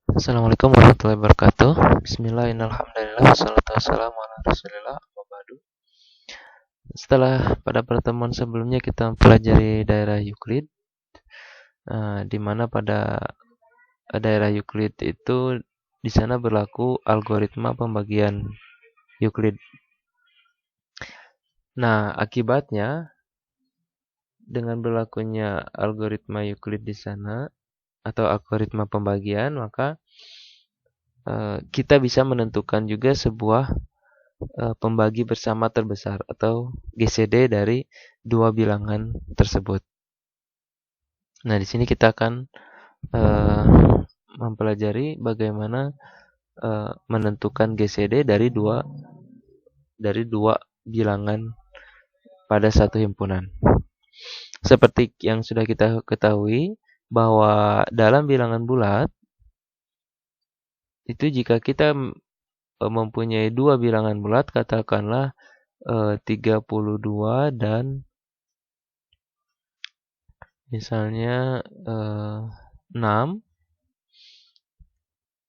Assalamualaikum warahmatullahi wabarakatuh. Bismillahirrahmanirrahim. Wassalatu wassalamu ala Rasulillah. Setelah pada pertemuan sebelumnya kita mempelajari daerah Euclid, di mana pada daerah Euclid itu di sana berlaku algoritma pembagian Euclid. Nah, akibatnya dengan berlakunya algoritma Euclid di sana atau algoritma pembagian, maka kita bisa menentukan juga sebuah pembagi bersama terbesar atau GCD dari dua bilangan tersebut. Nah, di sini kita akan mempelajari bagaimana menentukan GCD dari dua bilangan pada satu himpunan. Seperti yang sudah kita ketahui bahwa dalam bilangan bulat itu jika kita mempunyai dua bilangan bulat, katakanlah 32 dan misalnya 6.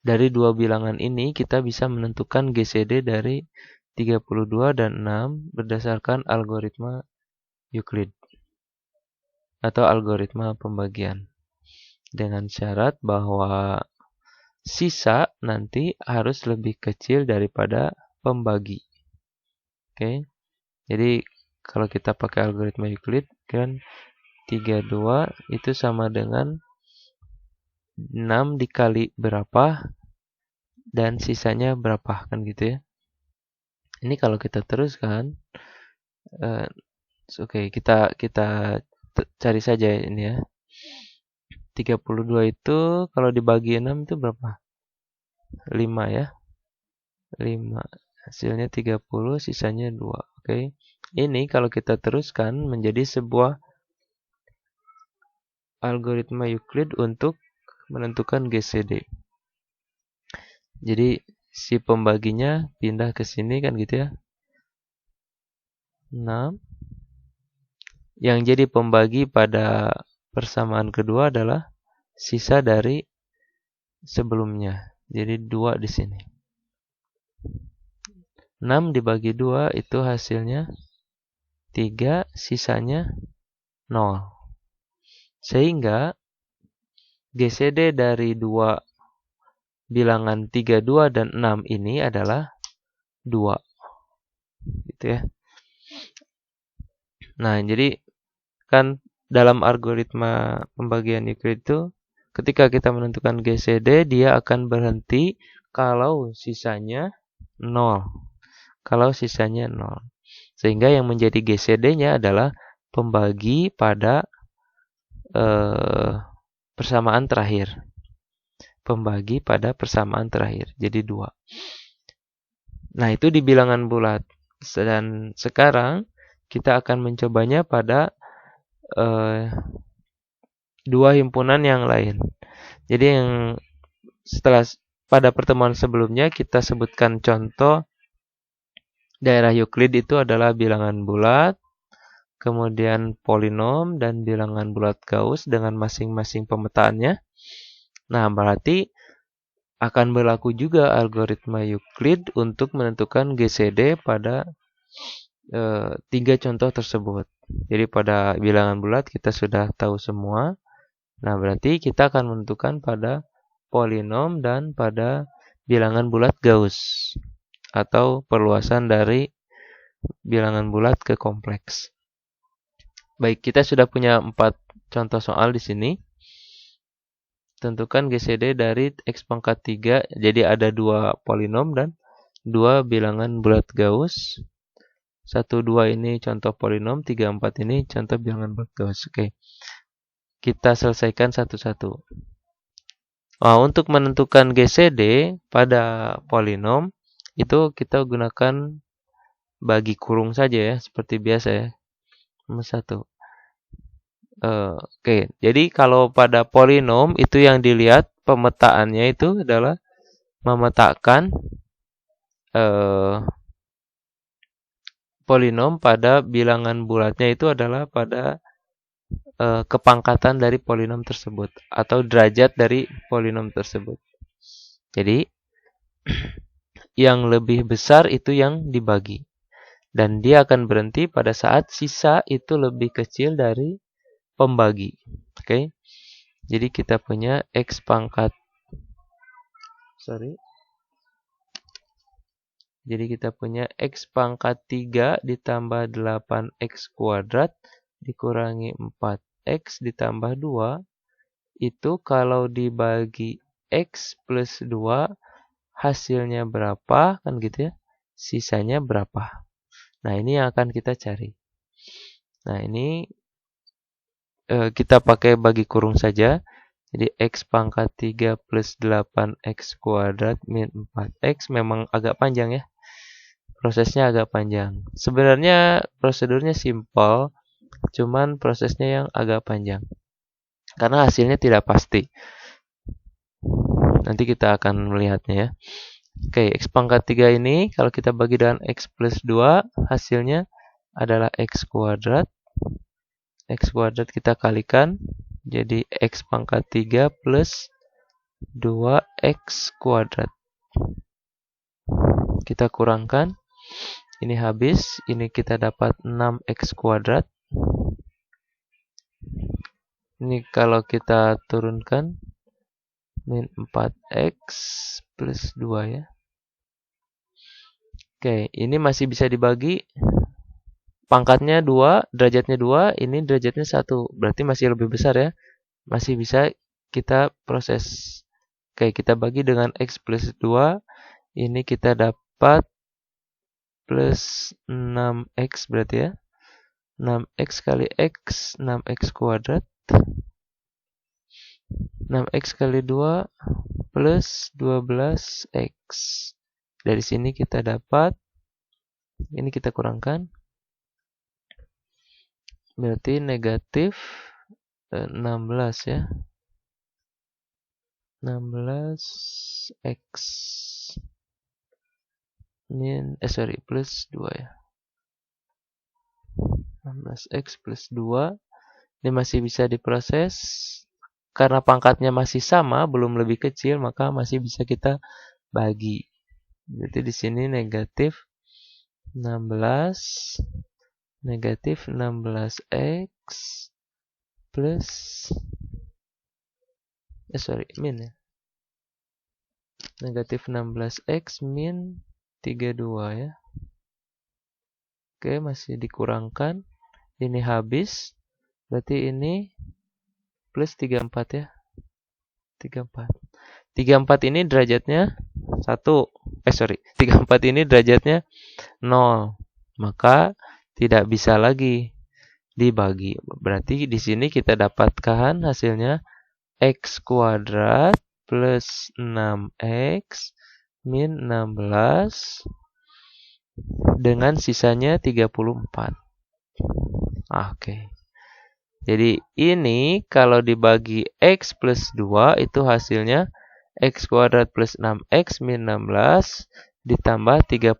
Dari dua bilangan ini kita bisa menentukan GCD dari 32 dan 6 berdasarkan algoritma Euclid atau algoritma pembagian. Dengan syarat bahwa sisa nanti harus lebih kecil daripada pembagi. Oke. Jadi kalau kita pakai algoritma Euclid kan 32 itu sama dengan 6 dikali berapa dan sisanya berapa, kan gitu ya. Ini kalau kita teruskan, oke, kita cari saja ini ya. 32 itu kalau dibagi 6 itu berapa? 5 ya. 5. Hasilnya 30, sisanya 2. Oke. Ini kalau kita teruskan menjadi sebuah algoritma Euclid untuk menentukan GCD. Jadi si pembaginya pindah ke sini kan gitu ya. 6. Yang jadi pembagi pada persamaan kedua adalah sisa dari sebelumnya. Jadi 2 di sini. 6 dibagi 2 itu hasilnya 3, sisanya 0. Sehingga GCD dari dua bilangan 32 dan 6 ini adalah 2. Gitu ya. Nah, jadi kan dalam algoritma pembagian Euclid itu ketika kita menentukan GCD dia akan berhenti kalau sisanya 0. Kalau sisanya 0. Sehingga yang menjadi GCD-nya adalah pembagi pada persamaan terakhir. Pembagi pada persamaan terakhir. Jadi 2. Nah, itu di bilangan bulat. Dan sekarang kita akan mencobanya pada dua himpunan yang lain. Jadi yang setelah pada pertemuan sebelumnya kita sebutkan contoh daerah Euclid itu adalah bilangan bulat, kemudian polinom dan bilangan bulat Gauss dengan masing-masing pemetaannya. Nah, berarti akan berlaku juga algoritma Euclid untuk menentukan GCD pada 3 contoh tersebut. Jadi pada bilangan bulat kita sudah tahu semua. Nah, berarti kita akan menentukan pada polinom dan pada bilangan bulat Gauss atau perluasan dari bilangan bulat ke kompleks. Baik, kita sudah punya 4 contoh soal di sini. Tentukan GCD dari X pangkat 3. Jadi ada 2 polinom dan 2 bilangan bulat Gauss. 1, 2 ini contoh polinom, 3, 4 ini contoh bilangan bulat Gauss. Oke. Kita selesaikan satu-satu. Nah, untuk menentukan GCD pada polinom itu kita gunakan bagi kurung saja ya, seperti biasa ya. Nomor 1. Oke, jadi kalau pada polinom itu yang dilihat pemetaannya itu adalah memetakan polinom pada bilangan bulatnya itu adalah pada kepangkatan dari polinom tersebut atau derajat dari polinom tersebut. Jadi yang lebih besar itu yang dibagi. Dan dia akan berhenti pada saat sisa itu lebih kecil dari pembagi. Oke. Jadi kita punya X pangkat. Jadi kita punya X pangkat 3 ditambah 8X kuadrat dikurangi 4X ditambah 2. Itu kalau dibagi X plus 2 hasilnya berapa, kan gitu ya. Sisanya berapa. Nah, ini yang akan kita cari. Nah, ini kita pakai bagi kurung saja. Jadi X pangkat 3 plus 8X kuadrat min 4X memang agak panjang ya. Prosesnya agak panjang. Sebenarnya prosedurnya simpel, cuman prosesnya yang agak panjang. Karena hasilnya tidak pasti. Nanti kita akan melihatnya ya. Oke, X pangkat 3 ini kalau kita bagi dengan X plus 2, hasilnya adalah X kuadrat. X kuadrat kita kalikan, jadi X pangkat 3 plus 2X kuadrat. Kita kurangkan, ini habis, ini kita dapat 6X kuadrat. Ini kalau kita turunkan, min 4X plus 2 ya. Oke, ini masih bisa dibagi. Pangkatnya 2, derajatnya 2, ini derajatnya 1. Berarti masih lebih besar ya. Masih bisa kita proses. Oke, kita bagi dengan X plus 2. Ini kita dapat plus 6X berarti ya. 6X kali X, 6X kuadrat. 6X kali 2 plus 12X. Dari sini kita dapat, ini kita kurangkan. Berarti negatif 16 ya. 16X plus 2 ya. 16X plus 2. Ini masih bisa diproses. Karena pangkatnya masih sama, belum lebih kecil, maka masih bisa kita bagi. Jadi di sini negatif 16 16X plus min ya. Negatif 16X min 32 ya. Oke, masih dikurangkan. Ini habis. Berarti ini plus 34 ya. 34. 34 ini derajatnya 1. 34 ini derajatnya 0. Maka tidak bisa lagi dibagi. Berarti di sini kita dapatkan hasilnya X kuadrat plus 6X min 16 dengan sisanya 34. Oke. Jadi ini kalau dibagi X plus 2 itu hasilnya X kuadrat plus 6X min 16 ditambah 34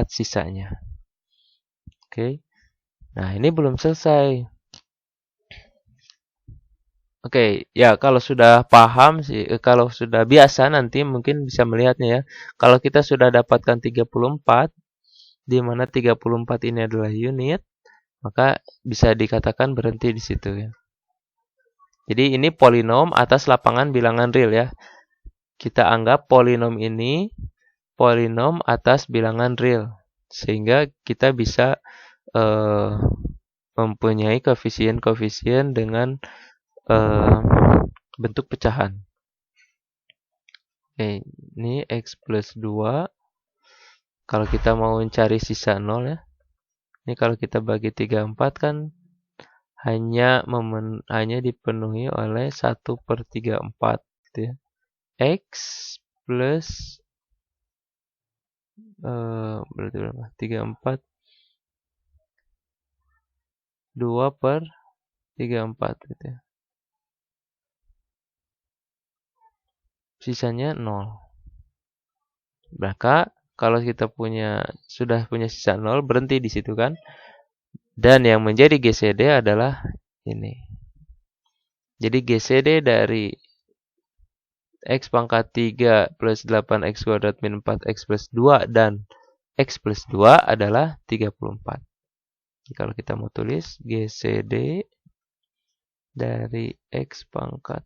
sisanya. Oke. Nah, ini belum selesai. Oke, ya kalau sudah paham sih, kalau sudah biasa nanti mungkin bisa melihatnya ya. Kalau kita sudah dapatkan 34, di mana 34 ini adalah unit, maka bisa dikatakan berhenti di situ ya. Jadi ini polinom atas lapangan bilangan real ya. Kita anggap polinom ini polinom atas bilangan real. Sehingga kita bisa mempunyai koefisien-koefisien dengan bentuk pecahan. Oke, ini X plus 2. Kalau kita mau mencari sisa 0 ya. Ini kalau kita bagi 34 kan hanya dipenuhi oleh 1/34 gitu ya. X plus berarti berapa? 34 2/34 gitu ya. Sisanya 0. Maka kalau kita sudah punya sisa 0, berhenti di situ kan. Dan yang menjadi GCD adalah ini. Jadi GCD dari X pangkat 3 plus 8X kuadrat min 4X plus 2 dan X plus 2 adalah 34. Jadi kalau kita mau tulis GCD dari X pangkat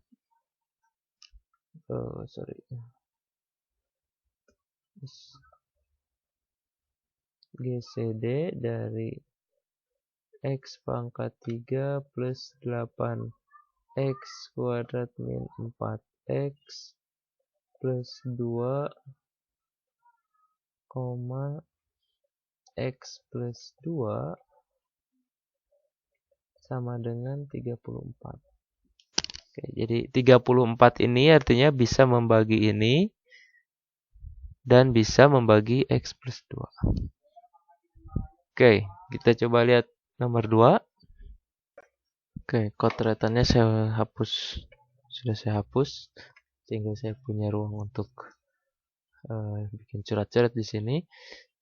GCD dari X pangkat 3 plus 8X kuadrat min 4X plus 2, X plus 2 sama dengan 34. Oke, jadi 34 ini artinya bisa membagi ini dan bisa membagi X plus 2. Oke, kita coba lihat nomor 2. Oke, koderatannya saya hapus. Sudah saya hapus sehingga saya punya ruang untuk bikin coret-coret di sini.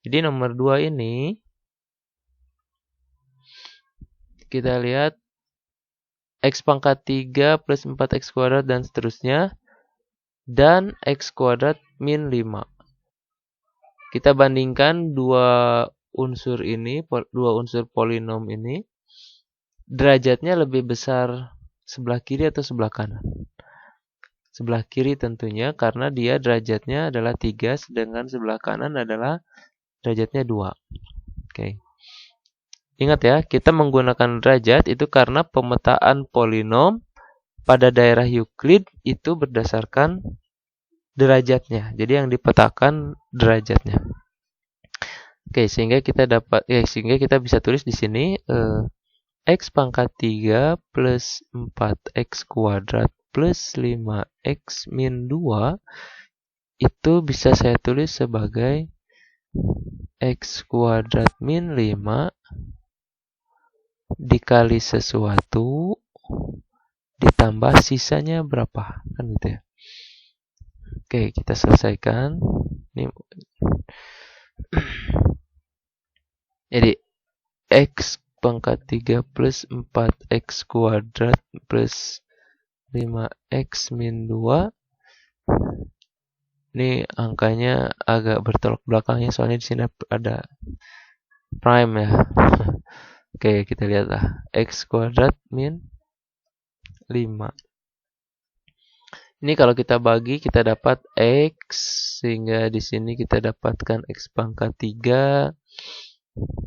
Jadi nomor 2 ini kita lihat X pangkat 3 plus 4X kuadrat dan seterusnya dan X kuadrat min 5. Kita bandingkan dua unsur ini, dua unsur polinom ini, derajatnya lebih besar sebelah kiri atau sebelah kanan? Sebelah kiri tentunya karena dia derajatnya adalah 3, sedangkan sebelah kanan adalah derajatnya 2. Oke. Ingat ya, kita menggunakan derajat itu karena pemetaan polinom pada daerah Euclid itu berdasarkan derajatnya. Jadi yang dipetakan derajatnya. Oke, sehingga kita bisa tulis di sini X pangkat 3 plus 4X kuadrat plus 5X min 2 itu bisa saya tulis sebagai X kuadrat min 5 dikali sesuatu ditambah sisanya berapa, kan gitu ya. Oke, kita selesaikan. Jadi X pangkat 3 plus 4X kuadrat plus 5X min 2. Ini angkanya agak bertolak belakangnya soalnya di sini ada prime ya. Oke, kita lihatlah. X kuadrat min 5. Ini kalau kita bagi kita dapat X, sehingga di sini kita dapatkan X pangkat 3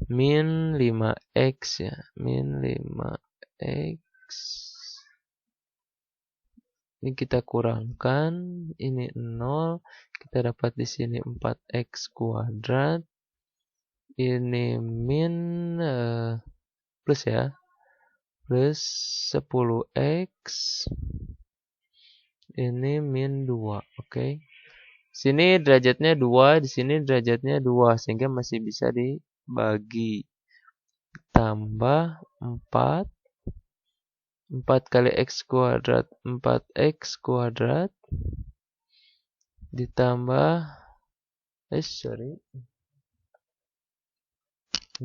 min 5X ya, min 5X. Ini kita kurangkan, ini 0, kita dapat di sini 4X kuadrat. Ini min plus ya, plus 10X. Ini min 2, oke. Sini derajatnya 2, di sini derajatnya 2, sehingga masih bisa dibagi. Tambah 4. 4 kali X kuadrat, 4X kuadrat. Ditambah, 4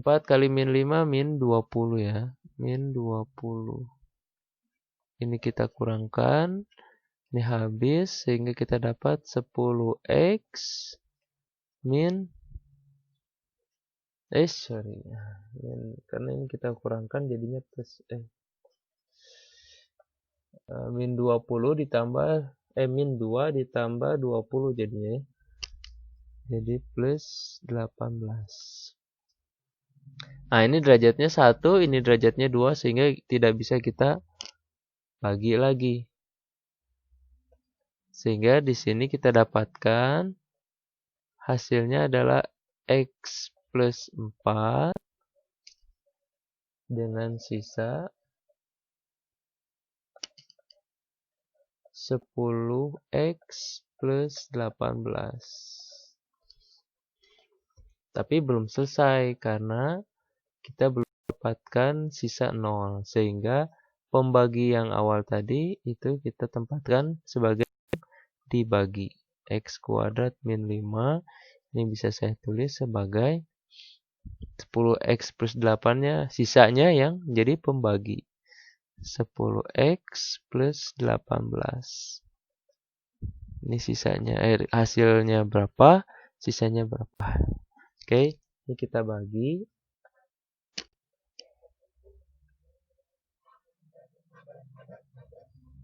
kali min 5, min 20 ya. Min 20. Ini kita kurangkan. Ini habis, sehingga kita dapat 10X min karena ini kita kurangkan jadinya plus min 20 ditambah min 2 ditambah 20 jadinya. Jadi plus 18. Nah, ini derajatnya 1, ini derajatnya 2, sehingga tidak bisa kita bagi lagi. Sehingga di sini kita dapatkan hasilnya adalah X plus 4 dengan sisa 10X plus 18. Tapi belum selesai karena kita belum dapatkan sisa 0. Sehingga pembagi yang awal tadi itu kita tempatkan sebagai dibagi. X kuadrat min 5. Ini bisa saya tulis sebagai 10X plus 8-nya, sisanya yang jadi pembagi. 10X plus 18. Ini sisanya, hasilnya berapa, sisanya berapa. Oke, ini kita bagi.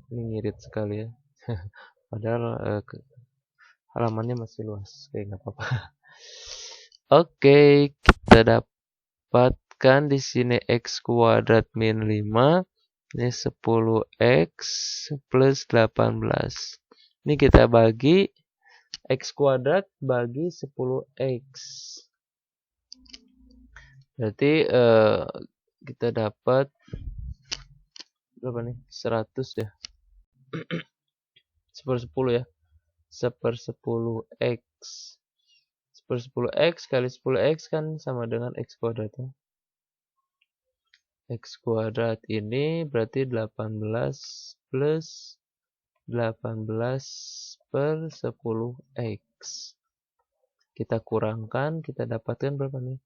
Ini ngirit sekali ya. Padahal halamannya masih luas. Oke, nggak apa-apa. Oke, kita dapatkan di sini x kuadrat min 5. Ini 10x plus 18. Ini kita bagi x kuadrat bagi 10x. Berarti kita dapat berapa nih? 100 ya. 10 ya. 10x. 10x kali 10x kan sama dengan x kuadrat ya. X kuadrat ini berarti 18 plus 18 per 10x. Kita kurangkan, kita dapatkan berapa nih?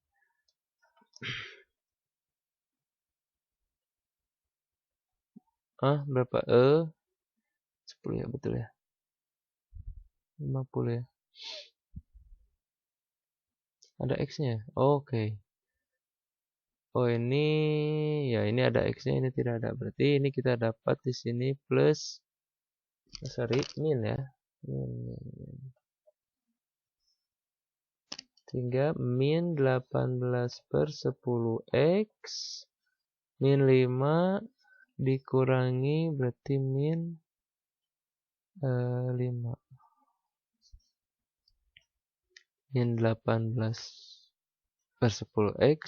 Berapa? 10 ya, betul ya. 50 ya. Ada x-nya. Oke. Oh, ini ya, ini ada x-nya, ini tidak ada. Berarti ini kita dapat di sini plus min ya. Min. Sehingga min 18 per 10x min 5 dikurangi berarti min 5. Min 18 per 10x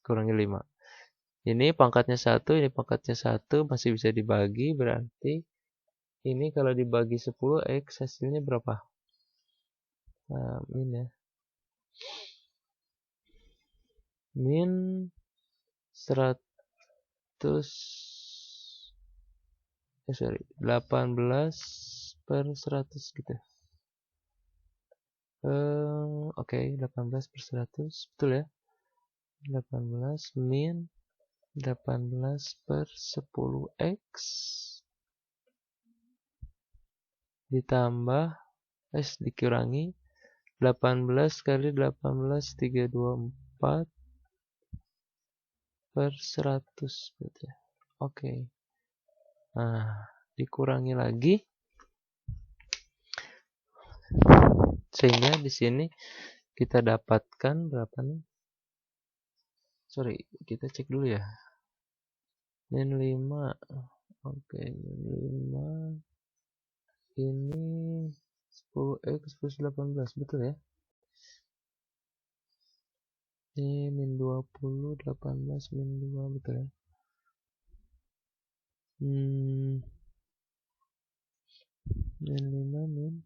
kurangi 5. Ini pangkatnya 1, ini pangkatnya 1, masih bisa dibagi, berarti ini kalau dibagi 10x hasilnya berapa? Min ya. Min 100 18 per 100 gitu. Oke, 18 per 100, betul ya? 18 min 18 per 10x ditambah dikurangi 18 kali 18 324 per 100 berarti ya. Oke. Nah, dikurangi lagi sehingga di sini kita dapatkan berapa nih? Sorry, kita cek dulu ya. Min 5. Oke, min 5 ini 10x plus 18, betul ya? Ini min 20, 18 min 2, betul ya? Min 5 min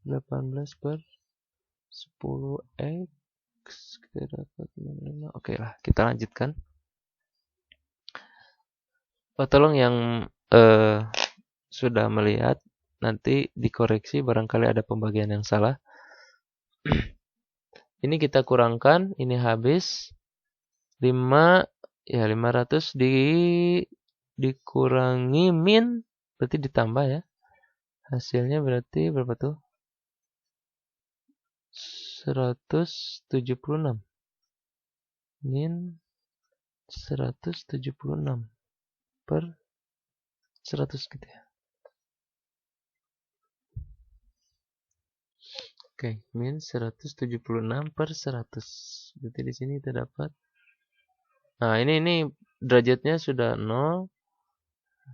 18 per 10x kita dapat min 5. Oke lah, kita lanjutkan. Tolong yang sudah melihat nanti dikoreksi barangkali ada pembagian yang salah. Ini kita kurangkan, ini habis 5 ya 500 dikurangi min berarti ditambah ya. Hasilnya berarti berapa tuh? 176 min 176 per 100 gitu ya. Oke, min 176 per 100. Berarti di sini kita dapat. Nah, ini derajatnya sudah 0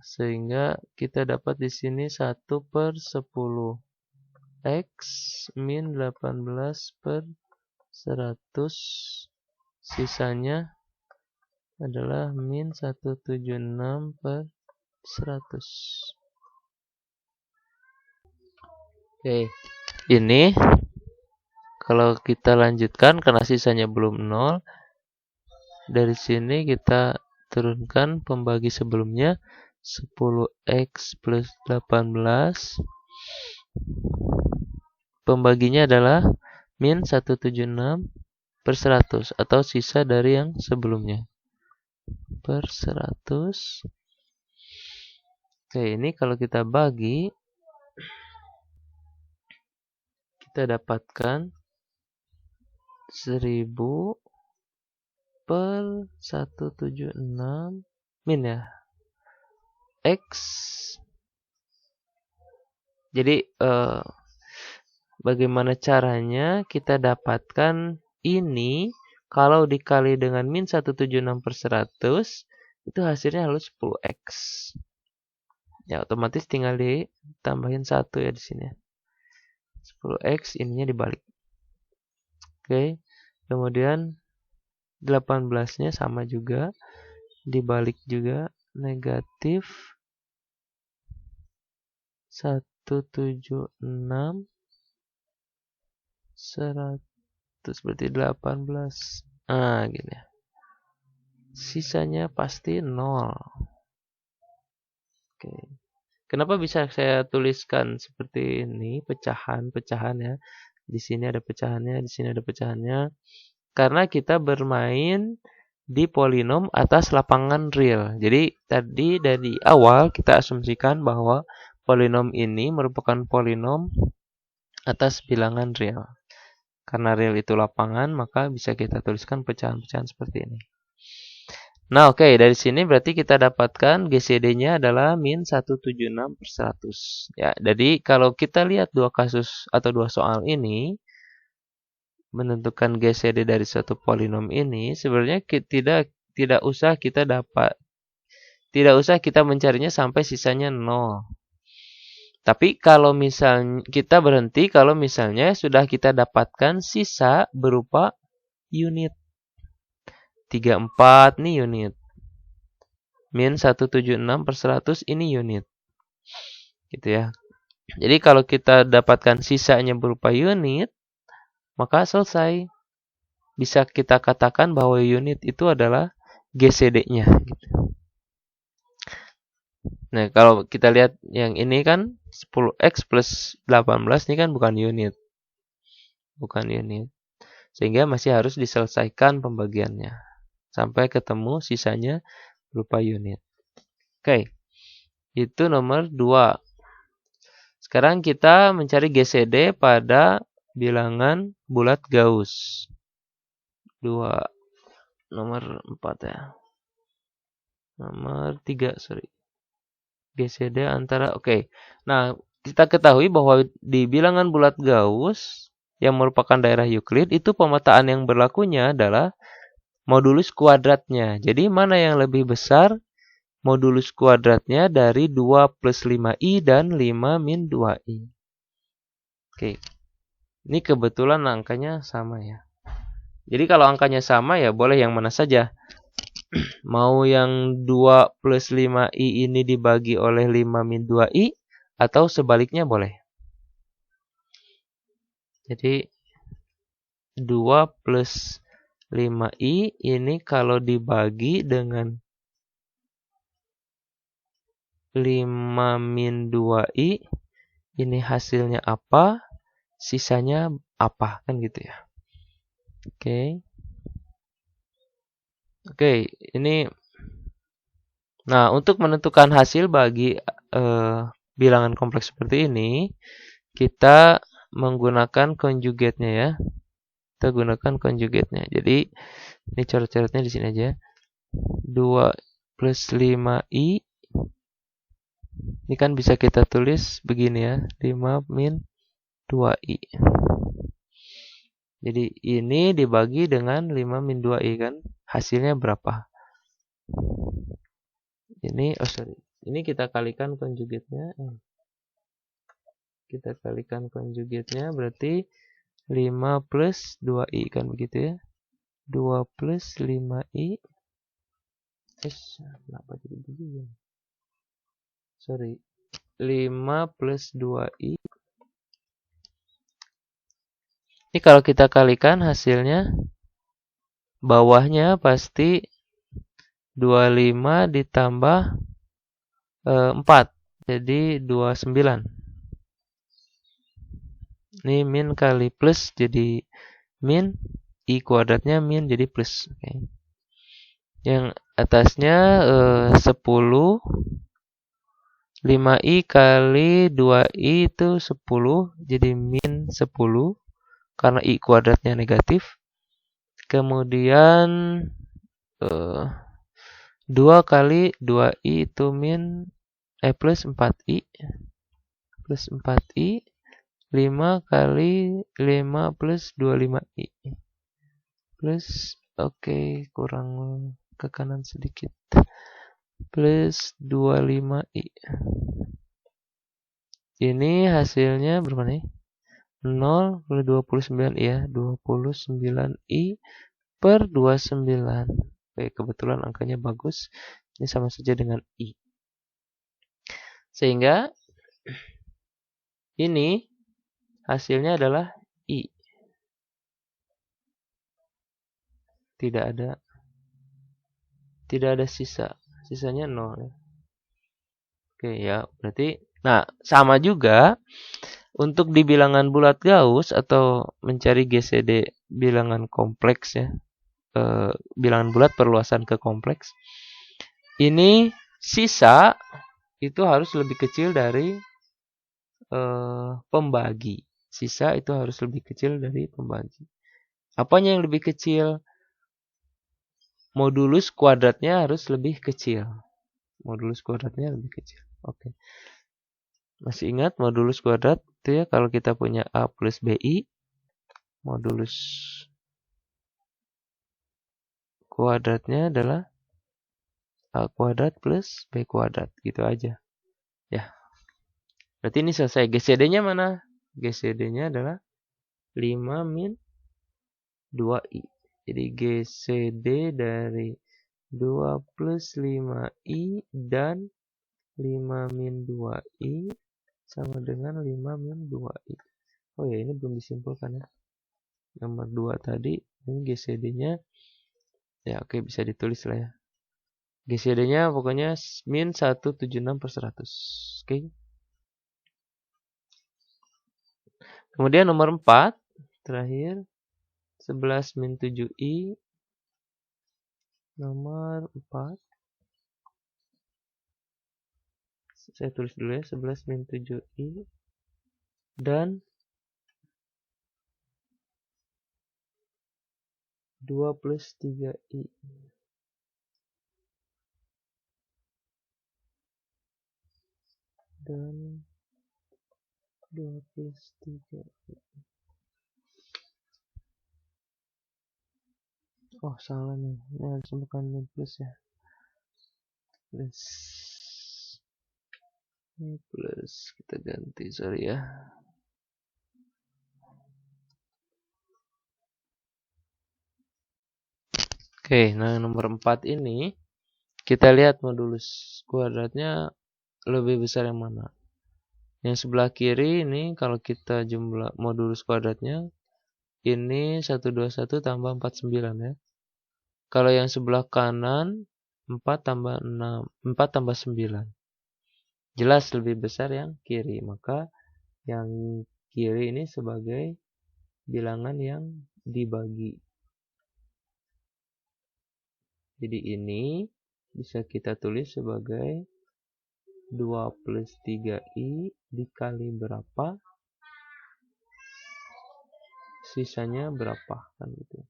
sehingga kita dapat di sini 1 per 10 x min 18 per 100, sisanya adalah min 176 per 100. Oke, ini kalau kita lanjutkan karena sisanya belum 0, dari sini kita turunkan pembagi sebelumnya 10x plus 18. Pembaginya adalah min 176 per 100 atau sisa dari yang sebelumnya per 100. Oke, ini kalau kita bagi kita dapatkan 1000 per 176 min ya. X. Jadi bagaimana caranya kita dapatkan ini kalau dikali dengan min 176 per 100 itu hasilnya harus 10x. Ya otomatis tinggal ditambahin 1 ya di sini. 10x ininya dibalik. Oke. Kemudian 18-nya sama juga dibalik juga negatif 176 100 berarti 18. Nah, gini. Sisanya pasti 0. Oke. Kenapa bisa saya tuliskan seperti ini, pecahan-pecahan ya. Di sini ada pecahannya, di sini ada pecahannya. Karena kita bermain di polinom atas lapangan real. Jadi tadi dari awal kita asumsikan bahwa polinom ini merupakan polinom atas bilangan real. Karena real itu lapangan, maka bisa kita tuliskan pecahan-pecahan seperti ini. Nah, oke, dari sini berarti kita dapatkan GCD-nya adalah min 176 per 100. Ya, jadi kalau kita lihat dua kasus atau dua soal ini, menentukan GCD dari suatu polinom ini, sebenarnya tidak usah kita mencarinya sampai sisanya 0. Tapi kalau misalnya kita berhenti kalau misalnya sudah kita dapatkan sisa berupa unit. 34 nih unit. Min 176 per 100 ini unit. Gitu ya. Jadi kalau kita dapatkan sisanya berupa unit, maka selesai. Bisa kita katakan bahwa unit itu adalah GCD-nya. Gitu. Nah, kalau kita lihat yang ini kan 10x plus 18 ini kan bukan unit. Bukan unit. Sehingga masih harus diselesaikan pembagiannya. Sampai ketemu sisanya berupa unit. Oke. Itu nomor 2. Sekarang kita mencari GCD pada bilangan bulat Gauss. 2. Nomor 4 ya. Nomor 3, sorry. GCD antara, oke. Nah, kita ketahui bahwa di bilangan bulat Gauss yang merupakan daerah Euclid itu pemetaan yang berlakunya adalah modulus kuadratnya. Jadi mana yang lebih besar? Modulus kuadratnya dari 2 plus 5i dan 5 min 2i. Oke. Ini kebetulan angkanya sama ya. Jadi kalau angkanya sama ya boleh yang mana saja. Mau yang 2 plus 5i ini dibagi oleh 5 min 2i atau sebaliknya boleh. Jadi 2 plus 5i ini kalau dibagi dengan 5 min 2i ini hasilnya apa, sisanya apa, kan gitu ya. Oke, ini nah untuk menentukan hasil bagi bilangan kompleks seperti ini, kita menggunakan conjugate-nya ya. Kita gunakan conjugate-nya. Jadi ini coret-coretnya di sini aja. 2 plus 5i ini kan bisa kita tulis begini ya. 5 min 2i. Jadi ini dibagi dengan 5 min 2i kan. Hasilnya berapa? Ini, ini kita kalikan conjugate-nya. Kita kalikan conjugate-nya berarti 5 plus 2i kan begitu ya. 2 plus 5i. Kenapa jadi begini? Sorry. 5 plus 2i. Ini kalau kita kalikan hasilnya bawahnya pasti 25 ditambah 4. Jadi 29. Ini min kali plus jadi min. I kuadratnya min jadi plus. Okay. Yang atasnya 10 5i kali 2i itu 10, jadi min 10 karena i kuadratnya negatif. Kemudian 2 kali 2i itu plus 4i plus 4i. 5 kali 5 plus 25i plus, kurang ke kanan sedikit, plus 25i. Ini hasilnya berapa nih? 0 kali 29 ya, 29i per 29. Oke, kebetulan angkanya bagus. Ini sama saja dengan i. Sehingga ini hasilnya adalah i. Tidak ada sisa. Sisanya 0 ya. Oke ya, berarti nah sama juga untuk di bilangan bulat Gauss atau mencari GCD bilangan kompleks ya. Bilangan bulat perluasan ke kompleks. Ini sisa itu harus lebih kecil dari pembagi. Sisa itu harus lebih kecil dari pembagi. Apanya yang lebih kecil? Modulus kuadratnya harus lebih kecil. Modulus kuadratnya lebih kecil. Oke. Masih ingat modulus kuadrat itu ya, kalau kita punya A plus BI, modulus kuadratnya adalah A kuadrat plus B kuadrat. Gitu aja. Ya. Berarti ini selesai. GCD-nya mana? GCD-nya adalah 5 min 2i. Jadi GCD dari 2 plus 5i dan 5 min 2i sama dengan 5 min 2i. Oh ya, ini belum disimpulkan ya. Nomor 2 tadi, ini GCD-nya. Ya oke, bisa ditulis lah ya. GCD-nya pokoknya min 176 per 100. Oke. Kemudian nomor 4, terakhir. 11 min 7i. Nomor 4. Saya tulis dulu ya, 11 min 7i. Dan 2 plus 3i. Dan 2 plus 3i. Oh salah nih, ini harus bukan min plus ya. Plus. Ini plus, kita ganti, sorry ya. Oke, nah nomor 4 ini kita lihat modulus kuadratnya lebih besar yang mana. Yang sebelah kiri ini kalau kita jumlah modulus kuadratnya ini 121 tambah 49 ya. Kalau yang sebelah kanan 4 tambah 6, 4 tambah 9. Jelas lebih besar yang kiri, maka yang kiri ini sebagai bilangan yang dibagi. Jadi ini bisa kita tulis sebagai 2 plus 3i dikali berapa, sisanya berapa, kan gitu.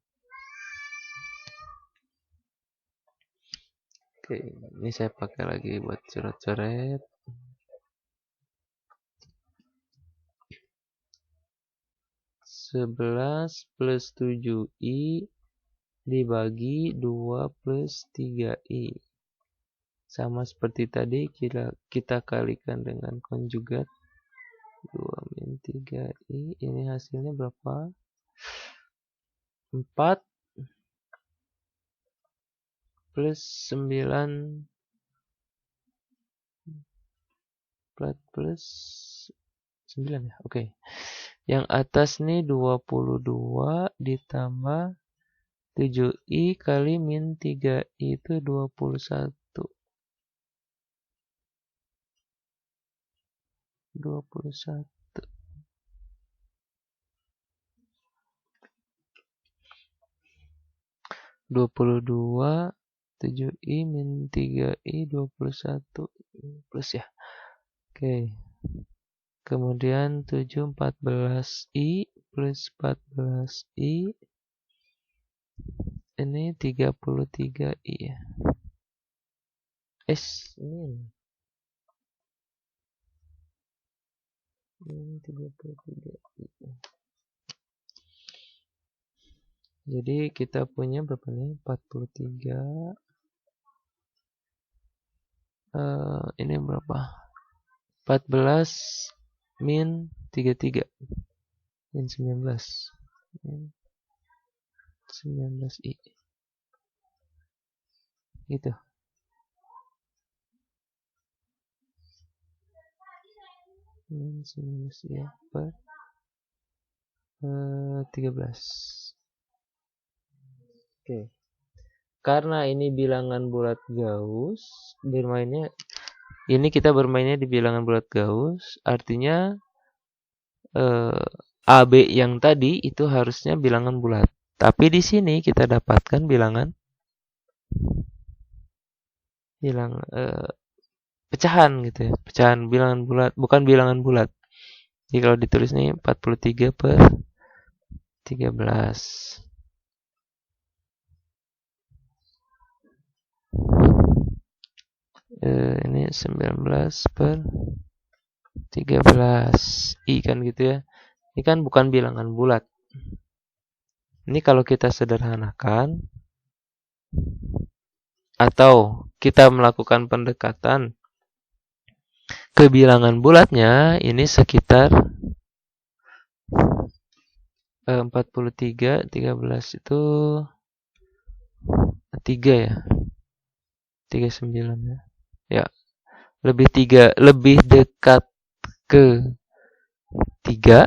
Oke, ini saya pakai lagi buat coret-coret. Sebelas plus 7i dibagi 2 plus 3i. Sama seperti tadi, kita kalikan dengan konjugat 2 min 3i. Ini hasilnya berapa? 4 plus 9 plus 9 ya. Oke. Yang atas nih 22 ditambah 7i kali min 3i itu 21. 21. 22 7i min 3i 21 plus ya. Oke. Kemudian 7 14i plus 14i. Ini 33i ya. Ini 33i. Jadi kita punya berapa nih? 43. Ini berapa? 14 min 33. Min 19. Min 19i. Gitu. Min 19i ya, per 13. Oke. Karena ini bilangan bulat Gauss, kita bermainnya di bilangan bulat Gauss, artinya AB yang tadi itu harusnya bilangan bulat. Tapi di sini kita dapatkan bilangan pecahan gitu ya. Pecahan bilangan bulat, bukan bilangan bulat. Jadi kalau ditulis nih 43 per 13. Ini 19 per 13 i kan gitu ya. Ini kan bukan bilangan bulat. Ini kalau kita sederhanakan atau kita melakukan pendekatan ke bilangan bulatnya, ini sekitar 43 13 itu 3 ya. 39 ya. Ya, lebih dekat ke 3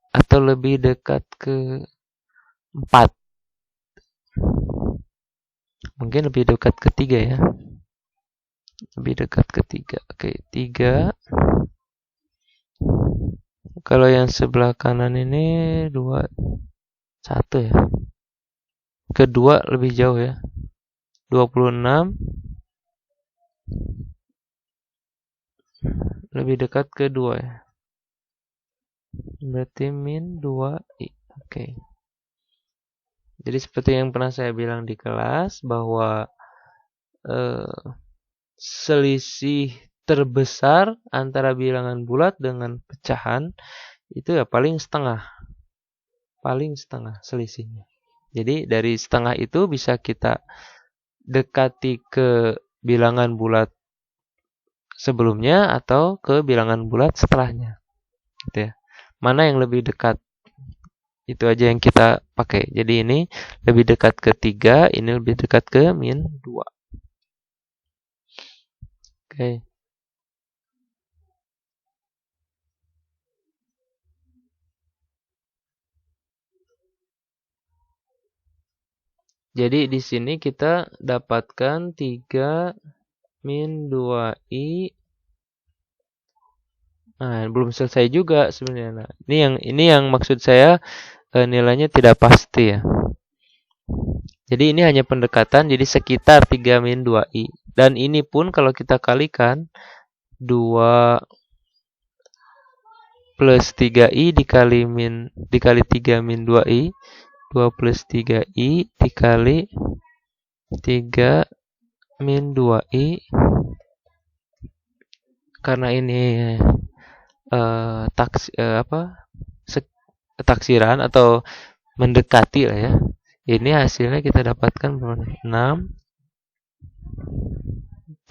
atau lebih dekat ke 4. Mungkin lebih dekat ke 3 ya. Lebih dekat ke 3. Oke, 3. Kalau yang sebelah kanan ini 2 1 ya. Kedua lebih jauh ya. 26 lebih dekat ke 2 ya. Berarti min 2i. Oke. Jadi seperti yang pernah saya bilang di kelas bahwa selisih terbesar antara bilangan bulat dengan pecahan itu ya paling setengah selisihnya. Jadi dari setengah itu bisa kita dekati ke bilangan bulat sebelumnya atau ke bilangan bulat setelahnya, gitu ya. Mana yang lebih dekat, itu aja yang kita pakai. Jadi ini lebih dekat ke 3, ini lebih dekat ke min 2. Oke. Jadi di sini kita dapatkan 3 min 2i. Nah, belum selesai juga sebenarnya. Nah, ini yang maksud saya nilainya tidak pasti ya. Jadi ini hanya pendekatan, jadi sekitar 3 min 2i. Dan ini pun kalau kita kalikan 2 plus 3i dikali 3 min 2i. 2 plus 3i dikali 3 min 2i. Karena ini taksiran atau mendekati lah ya. Ini hasilnya kita dapatkan 6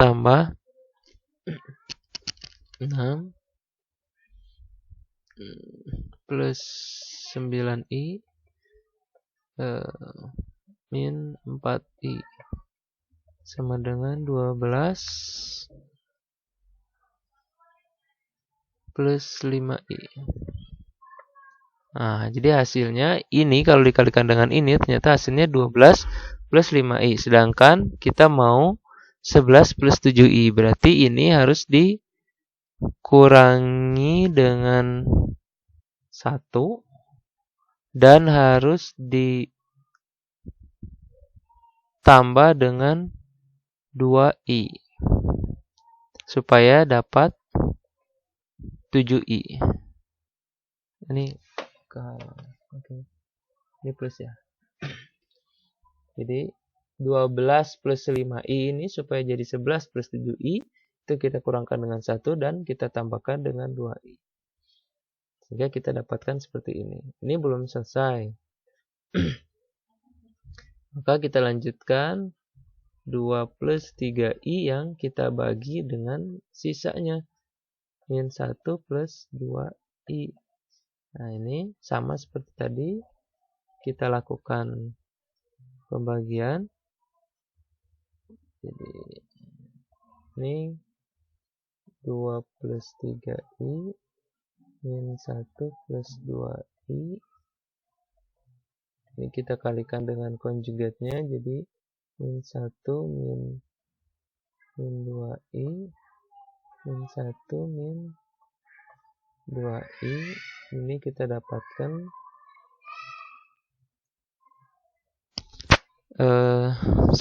tambah 6 plus 9i min 4i sama dengan 12 plus 5i. Nah, jadi hasilnya ini kalau dikalikan dengan ini ternyata hasilnya 12 plus 5i. Sedangkan kita mau 11 plus 7i. Berarti ini harus dikurangi dengan 1 dan harus ditambah dengan 2i supaya dapat 7i. Ini oke. Ini plus ya. Jadi 12 plus 5i ini supaya jadi 11 plus 7i, itu kita kurangkan dengan 1 dan kita tambahkan dengan 2i. Sehingga kita dapatkan seperti ini. Ini belum selesai. Maka kita lanjutkan 2 plus 3i yang kita bagi dengan sisanya. Min 1 plus 2i. Nah ini sama seperti tadi. Kita lakukan pembagian. Jadi ini 2 plus 3i min 1 plus 2i. Ini kita kalikan dengan konjugatnya, jadi min 1 min 2i min 1 min 2i. Ini kita dapatkan 1.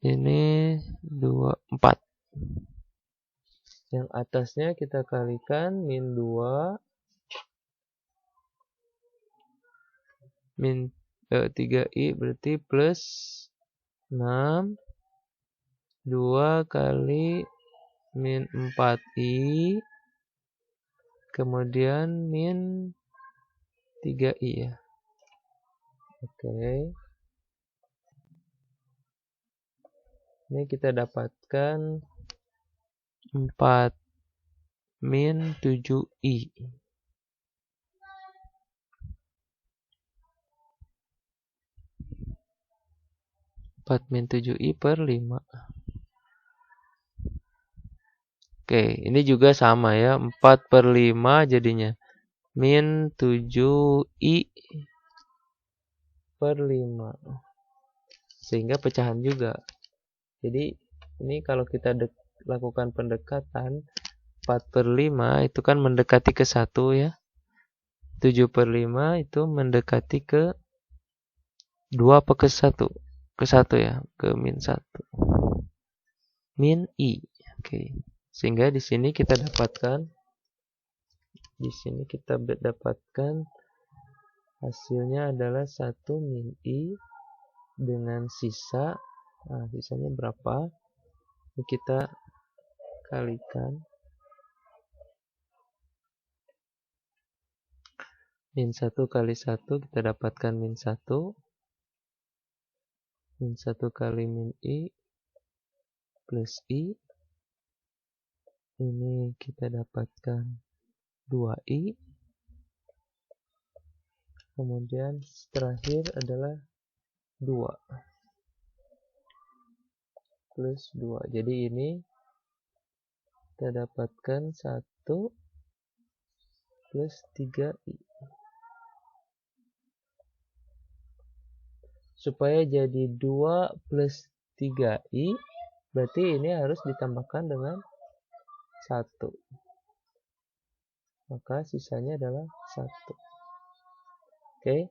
Ini 2, 4. Yang atasnya kita kalikan min 2 min 3i berarti plus 6. 2 kali min 4i. Kemudian min 3i ya. Oke. Ini kita dapatkan 4 min 7i. 4 min 7i per 5. Oke, ini juga sama ya. 4 per 5 jadinya min 7i per 5. Sehingga pecahan juga. Jadi ini kalau kita lakukan pendekatan 4 per 5 itu kan mendekati ke 1 ya. 7 per 5 itu mendekati ke 2 apa ke 1? Ke 1 ya, ke min 1. Min i. Oke. Sehingga di sini kita dapatkan hasilnya adalah 1 min i dengan sisa. Nah, sisanya berapa? Ini kita kalikan. Min 1 kali 1 kita dapatkan min 1. Min 1 kali min i plus i. Ini kita dapatkan 2i. Kemudian terakhir adalah 2 plus 2. Jadi ini kita dapatkan 1 plus 3i. Supaya jadi 2 plus 3i, berarti ini harus ditambahkan dengan 1. Maka sisanya adalah 1. Oke,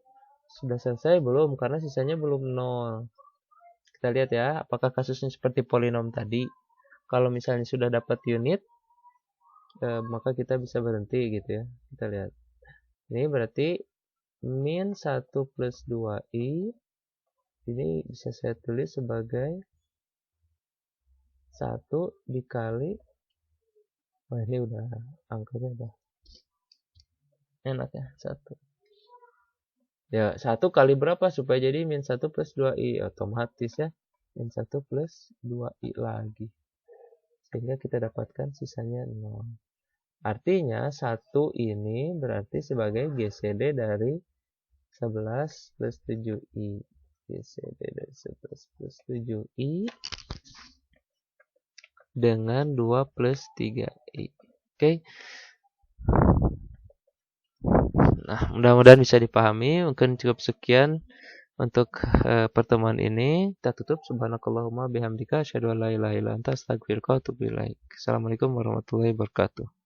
sudah selesai belum? Karena sisanya belum 0. Kita lihat ya, apakah kasusnya seperti polinom tadi. Kalau misalnya sudah dapat unit, maka kita bisa berhenti gitu ya. Kita lihat. Ini berarti min 1 plus 2i. Ini bisa saya tulis sebagai 1 dikali. Wah, ini udah angkanya udah enak ya, 1. Ya, 1 kali berapa supaya jadi min 1 plus 2i? Otomatis ya, min 1 plus 2i lagi. Sehingga kita dapatkan sisanya 0. Artinya 1 ini berarti sebagai GCD dari 11 plus 7i. GCD dari 11 plus 7i dengan 2 plus 3i. Oke. Nah, mudah-mudahan bisa dipahami. Mungkin cukup sekian untuk pertemuan ini. Kita tutup. Subhanakallahumma bihamdika asyhadu an la ilaha illa anta astaghfiruka wa atubu ilaik. Assalamualaikum warahmatullahi wabarakatuh.